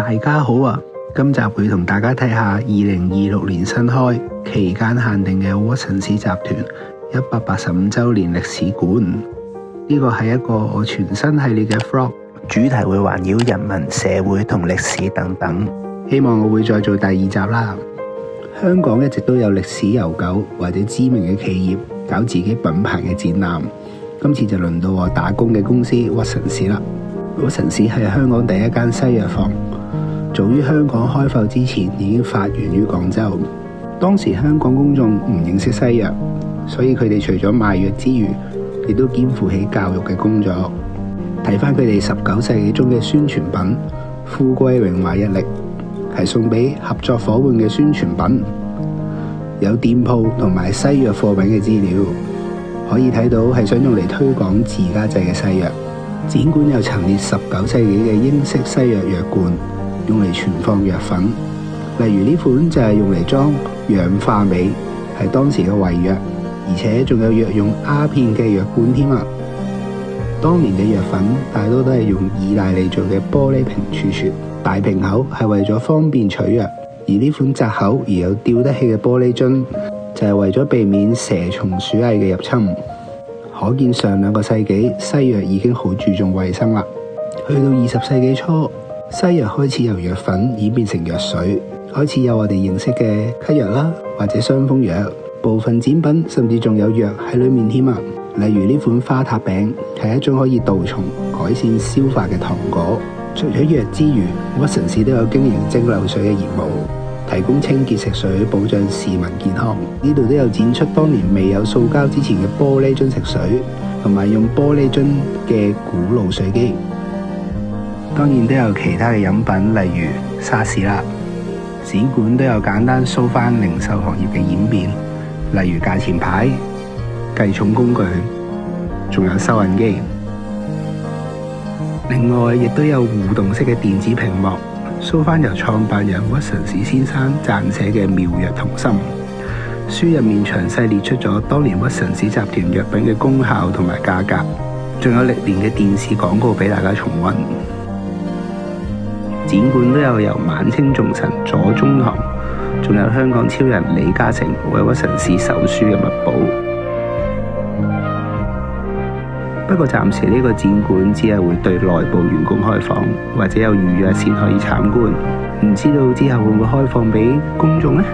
大家好啊！今集會同大家睇下2026年新開期間限定嘅屈臣氏集團185週年歷史館。呢個係一個我全新系列嘅 vlog， 主題會環繞人民、社會同歷史等等。希望我會再做第二集啦。香港一直都有歷史悠久或者知名嘅企業搞自己品牌嘅展覽，今次就輪到我打工嘅公司屈臣氏啦。屈臣氏係香港第一間西藥房，早於香港開埠之前已經發源於廣州。當時香港公眾唔認識西藥，所以佢哋除咗賣藥之餘，亦都肩負起教育嘅工作。睇返佢哋19世紀中嘅宣傳品《富貴榮華日曆》，係送俾合作伙伴嘅宣傳品，有店鋪同埋西藥貨品嘅資料，可以睇到係想用嚟推廣自家製嘅西藥。展館又陳列19世紀嘅英式西藥藥罐，用嚟存放藥粉，例如呢款就係用嚟裝氧化鎂，係當時嘅胃藥，而且仲有藥用鴉片嘅藥罐添啊！當年嘅藥粉大多都係用意大利做嘅玻璃瓶儲存，大瓶口係為咗方便取藥，而呢款窄口而有吊得起嘅玻璃樽，就係為咗避免蛇蟲鼠蟻嘅入侵。可見上2個世紀西藥已經好注重衛生啦。去到20世紀初，西藥開始由藥粉演變成藥水，開始有我哋認識嘅咳藥啦，或者傷風藥。部分展品甚至仲有藥喺裏面添啊。例如呢款花塔餅係一種可以杜蟲、改善消化嘅糖果。除咗藥之餘，屈臣氏都有經營蒸餾水嘅業務，提供清潔食水，保障市民健康。呢度都有展出當年未有塑膠之前嘅玻璃樽食水，同埋用玻璃樽嘅古老水機。當然都有其他嘅飲品，例如沙士啦。展館都有簡單 show 返零售行業嘅演變，例如價錢牌、計重工具，仲有收銀機。另外亦都有互動式嘅電子屏幕，show 返由創辦人屈臣氏先生撰寫嘅妙藥同心書，入面詳細列出咗當年屈臣氏集團藥品嘅功效同埋價格，仲有歷年嘅電視廣告俾大家重溫。展館都有由晚清重臣左宗棠，仲有香港超人李嘉誠為屈臣氏手書嘅墨寶。不過暫時呢個展館只係會對內部員工開放，或者有預約先可以參觀，唔知道之後會唔會開放俾公眾呢？